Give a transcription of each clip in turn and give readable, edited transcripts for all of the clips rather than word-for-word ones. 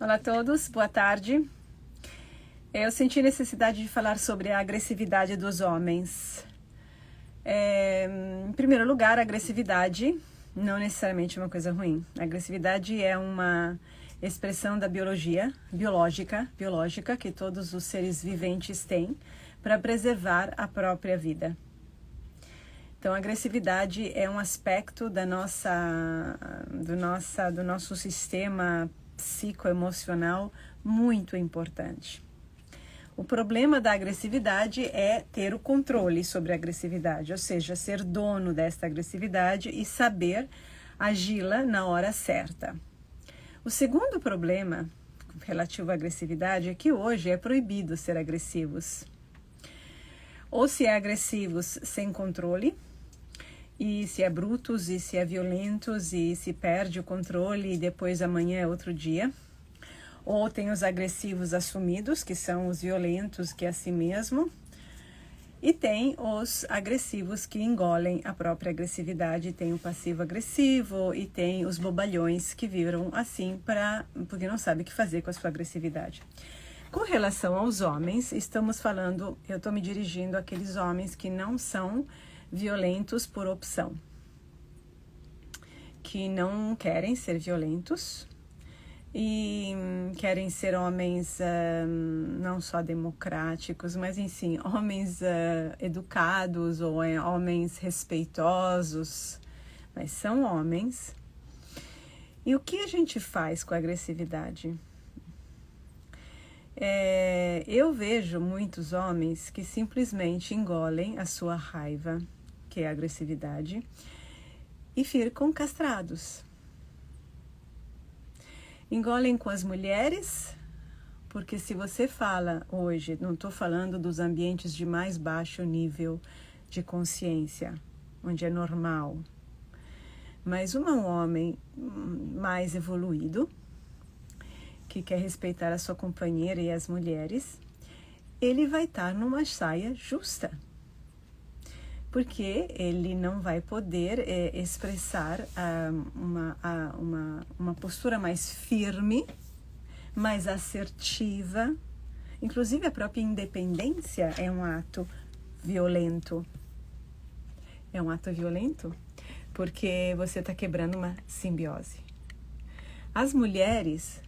Olá a todos, boa tarde. Eu senti necessidade de falar sobre a agressividade dos homens. Em primeiro lugar, a agressividade não necessariamente é uma coisa ruim. A agressividade é uma expressão da biológica que todos os seres viventes têm para preservar a própria vida. Então, a agressividade é um aspecto do nosso sistema psicoemocional muito importante. O problema da agressividade é ter o controle sobre a agressividade, ou seja, ser dono desta agressividade e saber agi-la na hora certa. O segundo problema relativo à agressividade é que hoje é proibido ser agressivos. Ou se é agressivos sem controle, e se é brutos, e se é violentos, e se perde o controle, e depois amanhã é outro dia. Ou tem os agressivos assumidos, que são os violentos, que é assim mesmo. E tem os agressivos que engolem a própria agressividade. Tem o passivo agressivo e tem os bobalhões que viram assim porque não sabem o que fazer com a sua agressividade. Com relação aos homens, eu estou me dirigindo àqueles homens que não são violentos por opção, que não querem ser violentos e querem ser homens não só democráticos, mas enfim, homens educados ou homens respeitosos, mas são homens. E o que a gente faz com a agressividade? Eu vejo muitos homens que simplesmente engolem a sua raiva, que é a agressividade, e ficam castrados. Engolem com as mulheres, porque se você fala hoje, não estou falando dos ambientes de mais baixo nível de consciência, onde é normal, mas um homem mais evoluído, que quer respeitar a sua companheira e as mulheres, ele vai estar numa saia justa. Porque ele não vai poder expressar uma postura mais firme, mais assertiva. Inclusive, a própria independência é um ato violento. É um ato violento porque você está quebrando uma simbiose. As mulheres,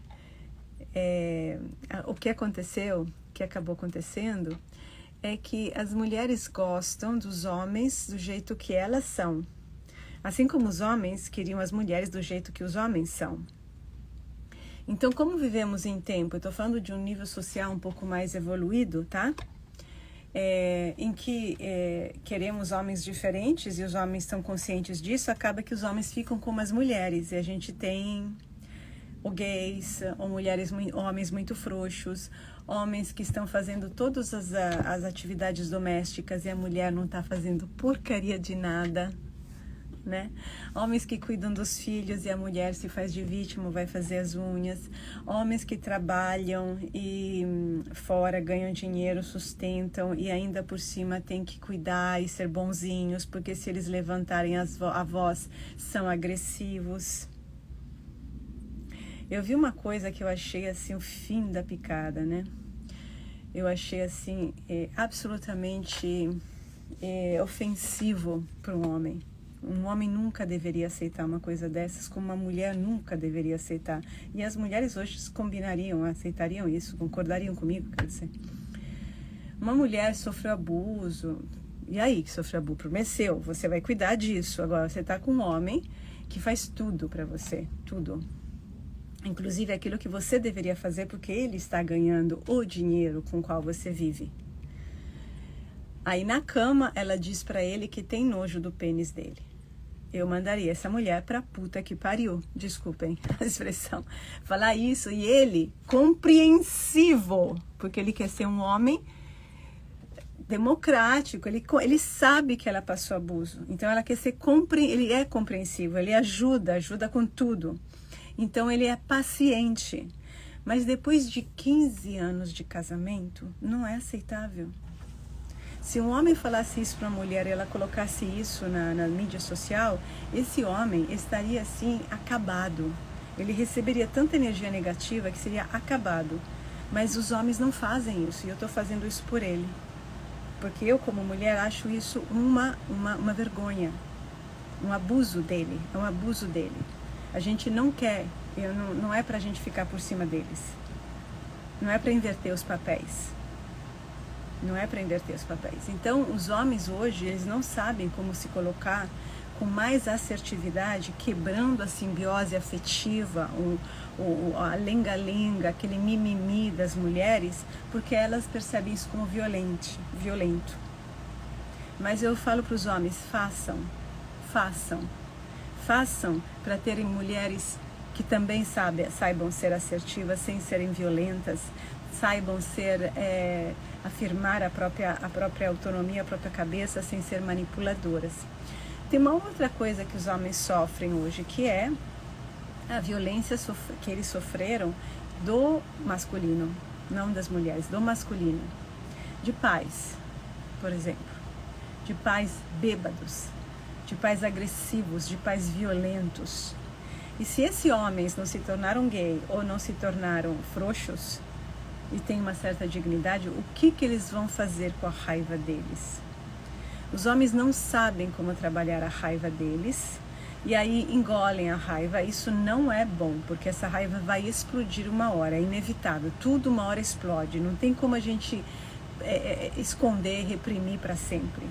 o que acabou acontecendo, é que as mulheres gostam dos homens do jeito que elas são, assim como os homens queriam as mulheres do jeito que os homens são. Então, como vivemos em tempo, eu estou falando de um nível social um pouco mais evoluído, tá? Em que queremos homens diferentes e os homens estão conscientes disso, acaba que os homens ficam como as mulheres e a gente tem ou gays, ou homens muito frouxos, homens que estão fazendo todas as atividades domésticas e a mulher não está fazendo porcaria de nada, né? Homens que cuidam dos filhos e a mulher se faz de vítima, vai fazer as unhas. Homens que trabalham e fora ganham dinheiro, sustentam e ainda por cima tem que cuidar e ser bonzinhos, porque se eles levantarem a voz, são agressivos. Eu vi uma coisa que eu achei assim o fim da picada, né? Eu achei assim absolutamente ofensivo para um homem. Um homem nunca deveria aceitar uma coisa dessas, como uma mulher nunca deveria aceitar. E as mulheres hoje aceitariam isso, concordariam comigo, quer dizer. Uma mulher sofreu abuso, e aí que sofreu abuso? Promeceu, você vai cuidar disso. Agora você está com um homem que faz tudo para você, tudo. Inclusive aquilo que você deveria fazer porque ele está ganhando o dinheiro com o qual você vive. Aí na cama ela diz para ele que tem nojo do pênis dele. Eu mandaria essa mulher pra puta que pariu, desculpem a expressão, falar isso. E ele, compreensivo, porque ele quer ser um homem democrático, ele sabe que ela passou abuso, então ela quer ser ele é compreensivo, ele ajuda com tudo. Então, ele é paciente. Mas depois de 15 anos de casamento, não é aceitável. Se um homem falasse isso para uma mulher e ela colocasse isso na mídia social, esse homem estaria, assim, acabado. Ele receberia tanta energia negativa que seria acabado. Mas os homens não fazem isso, e eu estou fazendo isso por ele. Porque eu, como mulher, acho isso uma vergonha. Um abuso dele, é um abuso dele. A gente não quer, não é para a gente ficar por cima deles. Não é para inverter os papéis. Não é para inverter os papéis. Então, os homens hoje, eles não sabem como se colocar com mais assertividade, quebrando a simbiose afetiva, a lenga-lenga, aquele mimimi das mulheres, porque elas percebem isso como violento. Mas eu falo para os homens, façam para terem mulheres que também saibam ser assertivas sem serem violentas, saibam afirmar a própria autonomia, a própria cabeça sem ser manipuladoras. Tem uma outra coisa que os homens sofrem hoje, que é a violência que eles sofreram do masculino, não das mulheres, do masculino. De pais, por exemplo, de pais bêbados, de pais agressivos, de pais violentos. E se esses homens não se tornaram gay ou não se tornaram frouxos e têm uma certa dignidade, o que eles vão fazer com a raiva deles? Os homens não sabem como trabalhar a raiva deles e aí engolem a raiva. Isso não é bom, porque essa raiva vai explodir uma hora, é inevitável. Tudo uma hora explode, não tem como a gente esconder, reprimir para sempre.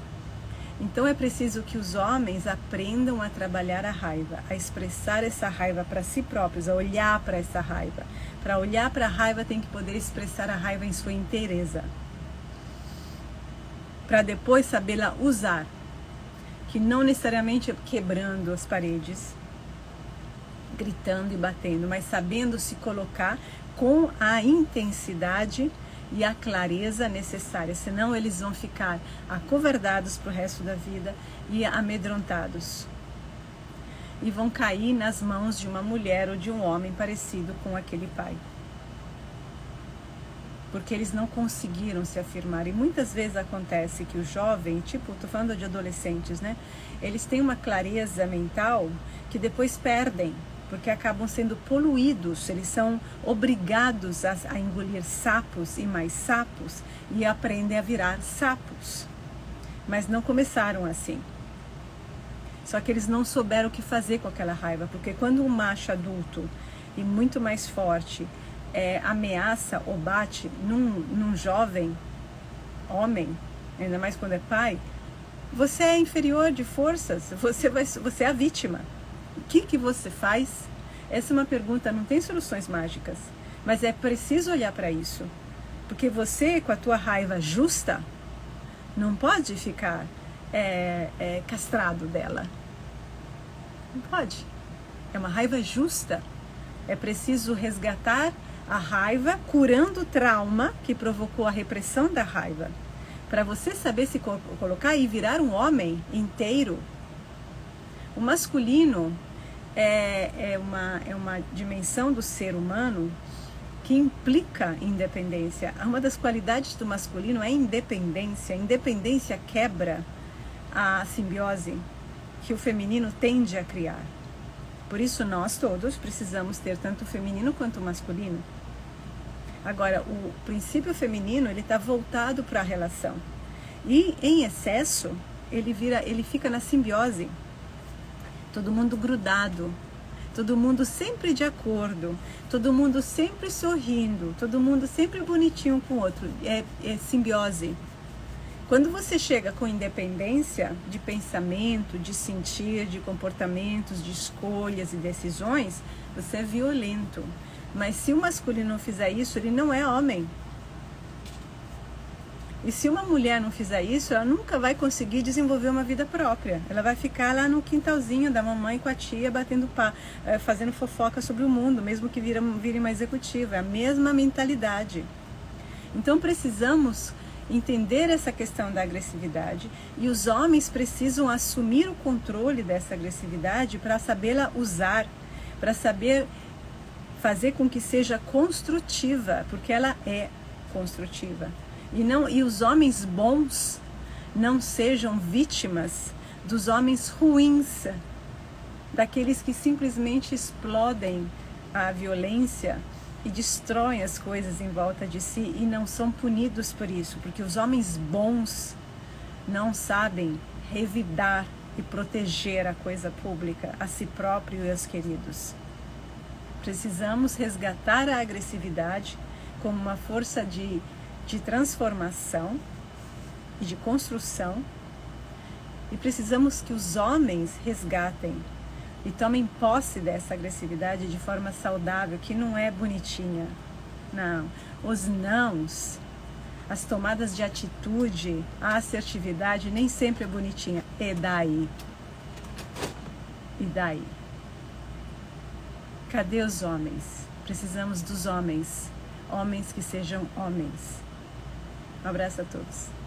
Então é preciso que os homens aprendam a trabalhar a raiva, a expressar essa raiva para si próprios, a olhar para essa raiva. Para olhar para a raiva tem que poder expressar a raiva em sua inteireza, para depois sabê-la usar, que não necessariamente é quebrando as paredes, gritando e batendo, mas sabendo se colocar com a intensidade e a clareza necessária, senão eles vão ficar acovardados para o resto da vida e amedrontados. E vão cair nas mãos de uma mulher ou de um homem parecido com aquele pai. Porque eles não conseguiram se afirmar. E muitas vezes acontece que o jovem, estou falando de adolescentes, né? Eles têm uma clareza mental que depois perdem, porque acabam sendo poluídos, eles são obrigados a engolir sapos e mais sapos e aprendem a virar sapos. Mas não começaram assim. Só que eles não souberam o que fazer com aquela raiva, porque quando um macho adulto e muito mais forte ameaça ou bate num jovem homem, ainda mais quando é pai, você é inferior de forças, você é a vítima. O que você faz? Essa é uma pergunta, não tem soluções mágicas, mas é preciso olhar para isso, porque você, com a tua raiva justa, não pode ficar castrado dela. Não pode. É uma raiva justa. É preciso resgatar a raiva, curando o trauma que provocou a repressão da raiva. Para você saber se colocar e virar um homem inteiro. O masculino é uma dimensão do ser humano que implica independência. Uma das qualidades do masculino é a independência. A independência quebra a simbiose que o feminino tende a criar. Por isso nós todos precisamos ter tanto o feminino quanto o masculino. Agora, o princípio feminino, ele está voltado para a relação. E em excesso, ele fica na simbiose. Todo mundo grudado, todo mundo sempre de acordo, todo mundo sempre sorrindo, todo mundo sempre bonitinho com o outro. É simbiose. Quando você chega com independência de pensamento, de sentir, de comportamentos, de escolhas e decisões, você é violento. Mas se o masculino não fizer isso, ele não é homem. E se uma mulher não fizer isso, ela nunca vai conseguir desenvolver uma vida própria. Ela vai ficar lá no quintalzinho da mamãe com a tia, fazendo fofoca sobre o mundo, mesmo que vire uma executiva. É a mesma mentalidade. Então precisamos entender essa questão da agressividade, e os homens precisam assumir o controle dessa agressividade para sabê-la usar, para saber fazer com que seja construtiva, porque ela é construtiva. E os homens bons não sejam vítimas dos homens ruins, daqueles que simplesmente explodem à violência e destroem as coisas em volta de si e não são punidos por isso, porque os homens bons não sabem revidar e proteger a coisa pública, a si próprio e aos queridos. Precisamos resgatar a agressividade como uma força de transformação e de construção, e precisamos que os homens resgatem e tomem posse dessa agressividade de forma saudável, que não é bonitinha. Não. Os nãos, as tomadas de atitude, a assertividade nem sempre é bonitinha. E daí? E daí? Cadê os homens? Precisamos dos homens. Homens que sejam homens. Um abraço a todos.